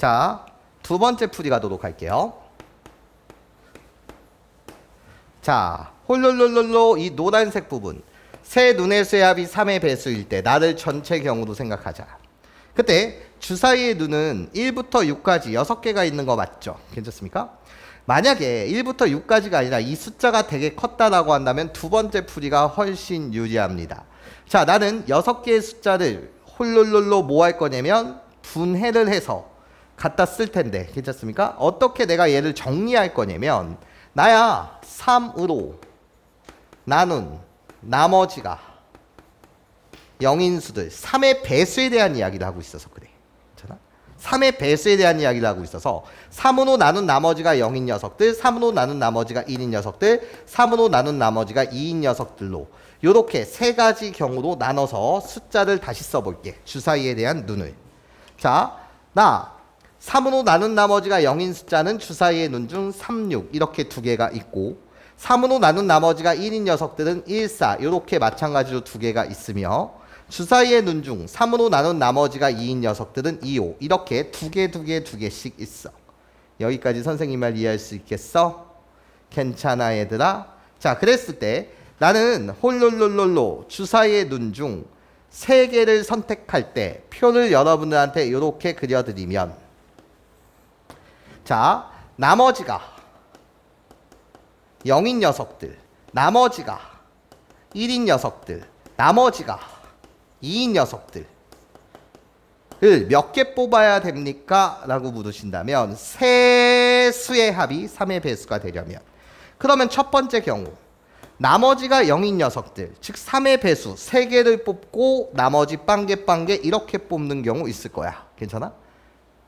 자, 두 번째 풀이 가도록 할게요. 자, 홀롤롤롤로 이 노란색 부분. 세 눈의 수의 합이 3의 배수일 때 나를 전체 경우로 생각하자. 그때 주사위의 눈은 1부터 6까지 6개가 있는 거 맞죠? 괜찮습니까? 만약에 1부터 6까지가 아니라 이 숫자가 되게 컸다라고 한다면 두 번째 풀이가 훨씬 유리합니다. 자, 나는 6개의 숫자를 홀롤롤로 뭐 할 거냐면 분해를 해서 갖다 쓸 텐데 괜찮습니까? 어떻게 내가 얘를 정리할 거냐면 나야 3으로 나눈 나머지가 0인 수들 3의 배수에 대한 이야기를 하고 있어서 그래. 괜찮아? 3의 배수에 대한 이야기를 하고 있어서 3으로 나눈 나머지가 0인 녀석들, 3으로 나눈 나머지가 1인 녀석들, 3으로 나눈 나머지가 2인 녀석들로 요렇게 세 가지 경우로 나눠서 숫자를 다시 써볼게. 주사위에 대한 눈을. 자, 나 3으로 나눈 나머지가 0인 숫자는 주사위의 눈 중 3, 6 이렇게 두 개가 있고 3으로 나눈 나머지가 1인 녀석들은 1, 4 이렇게 마찬가지로 두 개가 있으며 주사위의 눈 중 3으로 나눈 나머지가 2인 녀석들은 2, 5 이렇게 두 개씩 있어. 여기까지 선생님 말 이해할 수 있겠어? 괜찮아 얘들아? 자, 그랬을 때 나는 홀롤롤롤로 주사위의 눈 중 3개를 선택할 때 표를 여러분들한테 이렇게 그려드리면 자, 나머지가 0인 녀석들, 나머지가 1인 녀석들, 나머지가 2인 녀석들을 몇 개 뽑아야 됩니까? 라고 물으신다면 세 수의 합이 3의 배수가 되려면 그러면 첫 번째 경우 나머지가 0인 녀석들 즉 3의 배수 3개를 뽑고 나머지 빵개 이렇게 뽑는 경우 있을 거야. 괜찮아?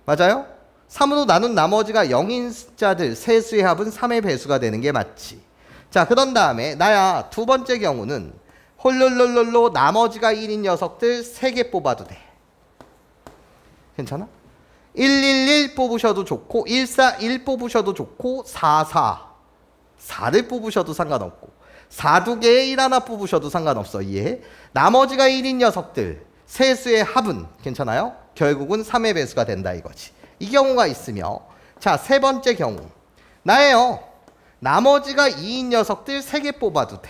맞아요? 3으로 나눈 나머지가 0인 숫자들 세 수의 합은 3의 배수가 되는 게 맞지. 자, 그런 다음에 나야 두 번째 경우는 홀롤롤롤로 나머지가 1인 녀석들 3개 뽑아도 돼. 괜찮아? 111 뽑으셔도 좋고 141 뽑으셔도 좋고 4를 뽑으셔도 상관없고 4두 개에 1 하나 뽑으셔도 상관없어. 이해? 나머지가 1인 녀석들 세 수의 합은 괜찮아요? 결국은 3의 배수가 된다 이거지. 이 경우가 있으며 자, 세 번째 경우 나예요. 나머지가 2인 녀석들 3개 뽑아도 돼.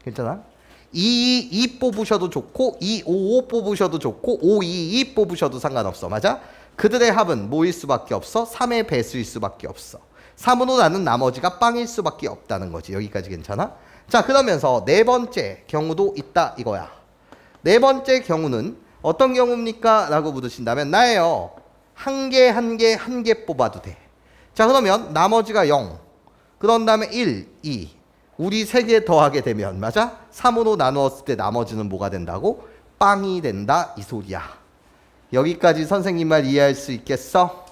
괜찮아? 2 뽑으셔도 좋고 255 뽑으셔도 좋고 522 뽑으셔도 상관없어. 맞아? 그들의 합은 뭐일 수밖에 없어? 3의 배수일 수밖에 없어. 3으로 나눈 나머지가 빵일 수밖에 없다는 거지. 여기까지 괜찮아? 자, 그러면서 네 번째 경우도 있다 이거야. 네 번째 경우는 어떤 경우입니까? 라고 물으신다면 나예요. 한 개 뽑아도 돼. 자, 그러면 나머지가 0 그런 다음에 1, 2 우리 3개 더하게 되면 맞아? 3으로 나누었을 때 나머지는 뭐가 된다고? 빵이 된다 이 소리야. 여기까지 선생님 말 이해할 수 있겠어?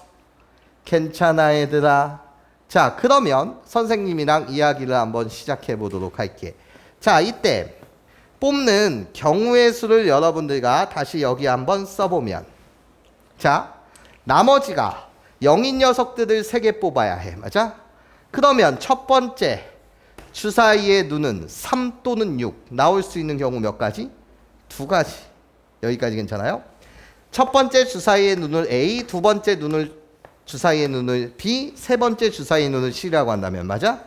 괜찮아 얘들아? 자, 그러면 선생님이랑 이야기를 한번 시작해 보도록 할게. 자, 이때 뽑는 경우의 수를 여러분들과 다시 여기 한번 써보면 자, 나머지가 0인 녀석들을 3개 뽑아야 해. 맞아? 그러면 첫 번째 주사위의 눈은 3 또는 6 나올 수 있는 경우 몇 가지? 2가지. 여기까지 괜찮아요? 첫 번째 주사위의 눈을 A, 두 번째 주사위의 눈을 B, 세 번째 주사위의 눈을 C라고 한다면 맞아?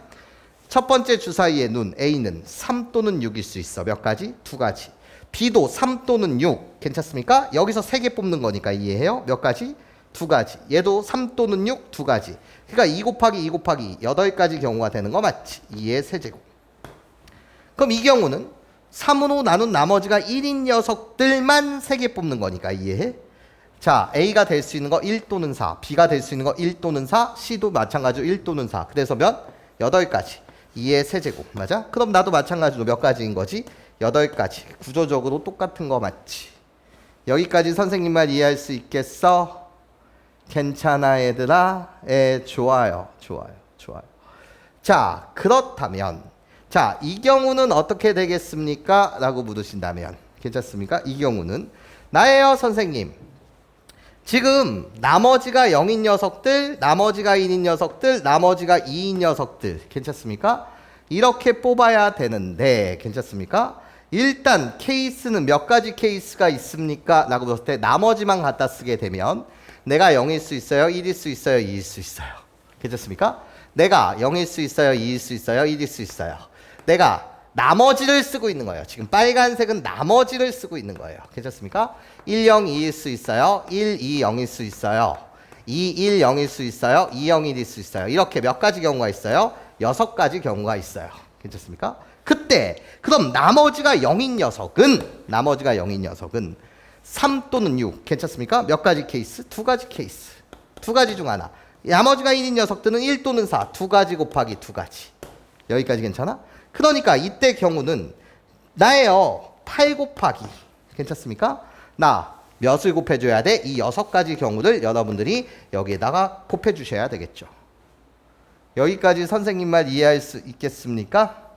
첫 번째 주사위의 눈 A는 3 또는 6일 수 있어. 몇 가지? 2가지. B도 3 또는 6 괜찮습니까? 여기서 3개 뽑는 거니까 이해해요? 몇 가지? 2가지. 얘도 3 또는 6 2가지. 그러니까 2 곱하기 2 곱하기 8가지 경우가 되는 거 맞지? 2의 세제곱. 그럼 이 경우는 3으로 나눈 나머지가 1인 녀석들만 3개 뽑는 거니까 이해해? 자, A가 될 수 있는 거 1 또는 4, B가 될 수 있는 거 1 또는 4, C도 마찬가지로 1 또는 4. 그래서 몇? 8가지. 2의 세제곱. 맞아? 그럼 나도 마찬가지로 몇 가지인 거지? 8가지. 구조적으로 똑같은 거 맞지? 여기까지 선생님 말 이해할 수 있겠어? 괜찮아 얘들아? 좋아요. 자, 그렇다면 자, 이 경우는 어떻게 되겠습니까? 라고 물으신다면 괜찮습니까? 이 경우는 나예요 선생님. 지금 나머지가 0인 녀석들, 나머지가 1인 녀석들, 나머지가 2인 녀석들 괜찮습니까? 이렇게 뽑아야 되는데 괜찮습니까? 일단 케이스는 몇 가지 케이스가 있습니까? 라고 물었을 때 나머지만 갖다 쓰게 되면 내가 0일 수 있어요? 1일 수 있어요? 2일 수 있어요? 괜찮습니까? 내가 0일 수 있어요? 2일 수 있어요? 1일 수 있어요? 내가 나머지를 쓰고 있는 거예요. 지금 빨간색은 나머지를 쓰고 있는 거예요. 괜찮습니까? 1, 0, 2일 수 있어요? 1, 2, 0일 수 있어요? 2, 1, 0일 수 있어요? 2, 0, 1일 수 있어요? 이렇게 몇 가지 경우가 있어요? 6가지 경우가 있어요. 괜찮습니까? 그때 그럼 나머지가 0인 녀석은 3 또는 6 괜찮습니까? 몇 가지 케이스? 2가지 케이스. 2가지 중 하나. 나머지가 1인 녀석들은 1 또는 4 2가지 곱하기 2가지. 여기까지 괜찮아? 그러니까 이때 경우는 나예요. 8 곱하기 괜찮습니까? 나 몇을 곱해줘야 돼? 이 6가지 경우를 여러분들이 여기에다가 곱해주셔야 되겠죠. 여기까지 선생님 말 이해할 수 있겠습니까?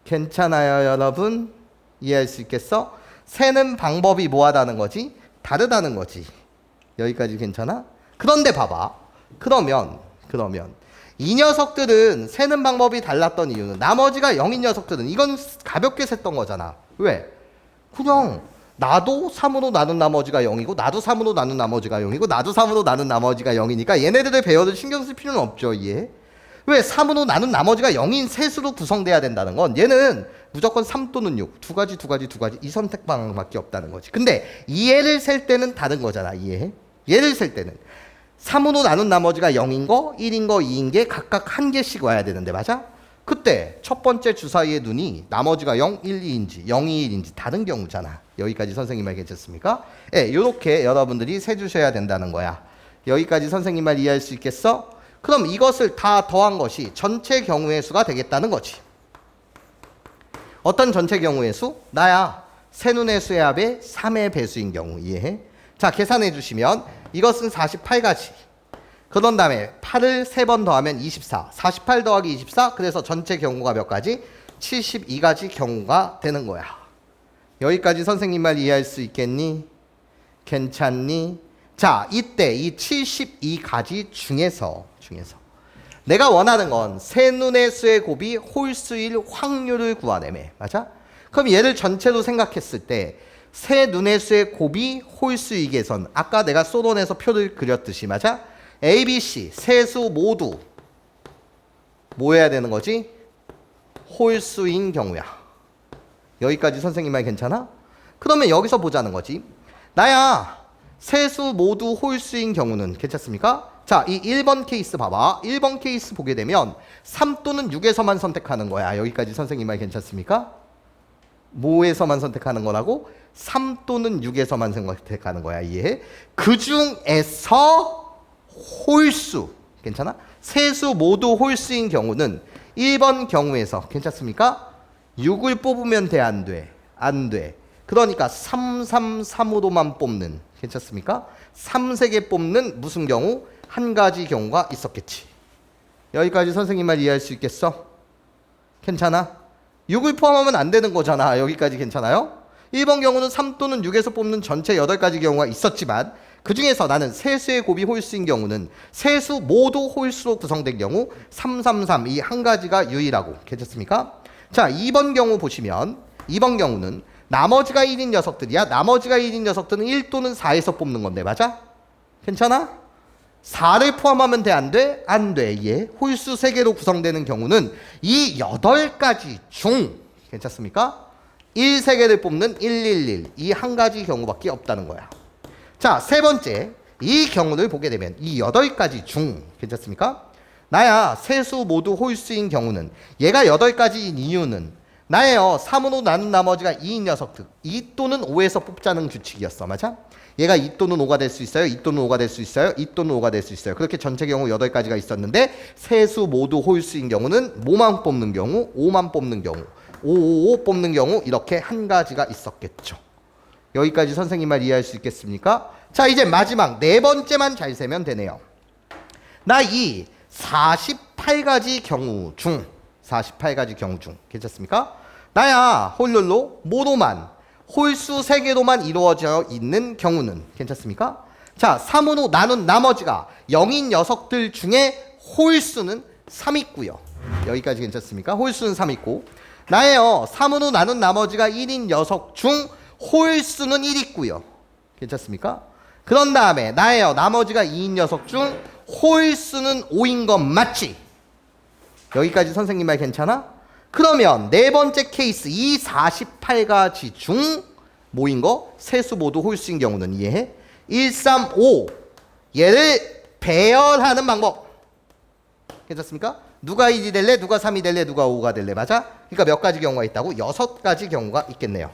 괜찮아요 여러분? 이해할 수 있겠어? 세는 방법이 뭐하다는 거지? 다르다는 거지. 여기까지 괜찮아? 그런데 봐봐. 그러면 이 녀석들은 세는 방법이 달랐던 이유는 나머지가 0인 녀석들은 이건 가볍게 셌던 거잖아. 왜? 그냥 나도 3으로 나눈 나머지가 0이고 나도 3으로 나눈 나머지가 0이고 나도 3으로 나눈 나머지가 0이니까 얘네들의 배열을 신경 쓸 필요는 없죠. 이해? 왜 3으로 나눈 나머지가 0인 셋으로 구성돼야 된다는 건 얘는 무조건 3 또는 6 2가지 이 선택 방향밖에 없다는 거지. 근데 얘를 셀 때는 다른 거잖아. 이해해? 얘를 셀 때는 3으로 나눈 나머지가 0인 거 1인 거 2인 게 각각 한 개씩 와야 되는데 맞아? 그때 첫 번째 주사위의 눈이 나머지가 0, 1, 2인지 0, 2, 1인지 다른 경우잖아. 여기까지 선생님 말 괜찮습니까? 예, 이렇게 여러분들이 세주셔야 된다는 거야. 여기까지 선생님 말 이해할 수 있겠어? 그럼 이것을 다 더한 것이 전체 경우의 수가 되겠다는 거지. 어떤 전체 경우의 수? 나야. 세눈의 수의 합의 3의 배수인 경우. 이해해? 자, 계산해 주시면 이것은 48가지. 그런 다음에 8을 3번 더하면 24. 48 더하기 24. 그래서 전체 경우가 몇 가지? 72가지 경우가 되는 거야. 여기까지 선생님 말 이해할 수 있겠니? 괜찮니? 자, 이때 이 72가지 중에서 내가 원하는 건 세눈의 수의 곱이 홀수일 확률을 구하내매. 맞아? 그럼 얘를 전체로 생각했을 때 세눈의 수의 곱이 홀수이게선 아까 내가 소론에서 표를 그렸듯이 맞아? A, B, C 세수 모두 뭐 해야 되는 거지? 홀수인 경우야. 여기까지 선생님 말 괜찮아? 그러면 여기서 보자는 거지. 나야 세수 모두 홀수인 경우는 괜찮습니까? 자, 이 1번 케이스 봐봐. 1번 케이스 보게 되면 3 또는 6에서만 선택하는 거야. 여기까지 선생님 말 괜찮습니까? 뭐에서만 선택하는 거라고? 3 또는 6에서만 선택하는 거야. 이해해? 그 중에서 홀수. 괜찮아? 세수 모두 홀수인 경우는 1번 경우에서 괜찮습니까? 6을 뽑으면 돼, 안 돼? 안 돼. 그러니까 3, 3, 3으로만 뽑는. 괜찮습니까? 3, 3개 뽑는 무슨 경우? 한 가지 경우가 있었겠지. 여기까지 선생님 말 이해할 수 있겠어? 괜찮아? 6을 포함하면 안 되는 거잖아. 여기까지 괜찮아요? 1번 경우는 3 또는 6에서 뽑는 전체 8가지 경우가 있었지만 그 중에서 나는 세수의 곱이 홀수인 경우는 세수 모두 홀수로 구성된 경우 3, 3, 3 이 한 가지가 유일하고. 괜찮습니까? 자, 2번 경우 보시면 2번 경우는 나머지가 1인 녀석들이야. 나머지가 1인 녀석들은 1 또는 4에서 뽑는 건데 맞아? 괜찮아? 4를 포함하면 돼, 안 돼? 안 돼. 예. 홀수 3개로 구성되는 경우는 이 8가지 중 괜찮습니까? 1, 3개를 뽑는 111 이 한 가지 경우밖에 없다는 거야. 자, 세 번째 이 경우를 보게 되면 이 8가지 중 괜찮습니까? 나야 세수 모두 홀수인 경우는 얘가 8가지인 이유는 나예요. 3으로 나눈 나머지가 2인 녀석들 2 또는 5에서 뽑자는 규칙이었어. 맞아? 얘가 2 또는 5가 될 수 있어요. 2 또는 5가 될 수 있어요. 2 또는 5가 될 수 있어요. 그렇게 전체 경우 8가지가 있었는데 세수 모두 홀수인 경우는 뭐만 뽑는 경우? 5만 뽑는 경우. 5, 5 뽑는 경우 이렇게 한 가지가 있었겠죠. 여기까지 선생님 말 이해할 수 있겠습니까? 자, 이제 마지막 네 번째만 잘 세면 되네요. 나 이 48가지 경우 중 48가지 경우 중 괜찮습니까? 나야 홀룰로 모로만 홀수 3개로만 이루어져 있는 경우는 괜찮습니까? 자, 3으로 나눈 나머지가 0인 녀석들 중에 홀수는 3 있고요. 여기까지 괜찮습니까? 홀수는 3 있고 나예요. 3으로 나눈 나머지가 1인 녀석 중 홀수는 1 있고요. 괜찮습니까? 그 그런 다음에 나예요. 나머지가 2인 녀석 중 홀수는 5인 건 맞지? 여기까지 선생님 말 괜찮아? 그러면 네 번째 케이스 이 48가지 중 뭐인 거? 세수 모두 홀수인 경우는 이해해? 1, 3, 5 얘를 배열하는 방법 괜찮습니까? 누가 1이 될래? 누가 3이 될래? 누가 5가 될래? 맞아? 그러니까 몇 가지 경우가 있다고? 6가지 경우가 있겠네요.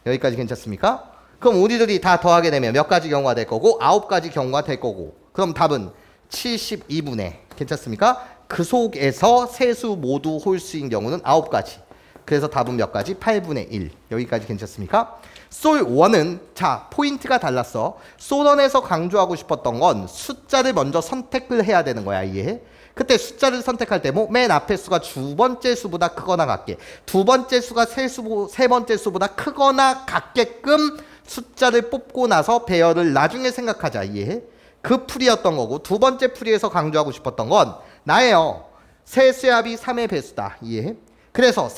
여기까지 괜찮습니까? 그럼 우리들이 다 더하게 되면 몇 가지 경우가 될 거고 9가지 경우가 될 거고 그럼 답은 72분의 괜찮습니까? 그 속에서 세수 모두 홀수인 경우는 9가지 그래서 답은 몇 가지? 8분의 1 여기까지 괜찮습니까? 솔1은 자 포인트가 달랐어. 솔1에서 강조하고 싶었던 건 숫자를 먼저 선택을 해야 되는 거야. 이해해? 그때 숫자를 선택할 때 뭐 맨 앞에 수가 두 번째 수보다 크거나 같게 두 번째 수가 세 번째 수보다 크거나 같게끔 숫자를 뽑고 나서 배열을 나중에 생각하자. 이해해? 그 풀이였던 거고 두 번째 풀이에서 강조하고 싶었던 건 나예요. 세수의 합이 3의 배수다. 이해해? 그래서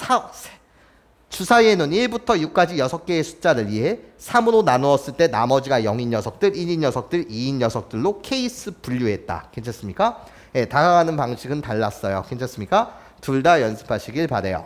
주사위에는 1부터 6까지 6개의 숫자를 이해해 3으로 나누었을 때 나머지가 0인 녀석들, 1인 녀석들, 2인 녀석들로 케이스 분류했다. 괜찮습니까? 예, 다가가는 방식은 달랐어요. 괜찮습니까? 둘 다 연습하시길 바래요.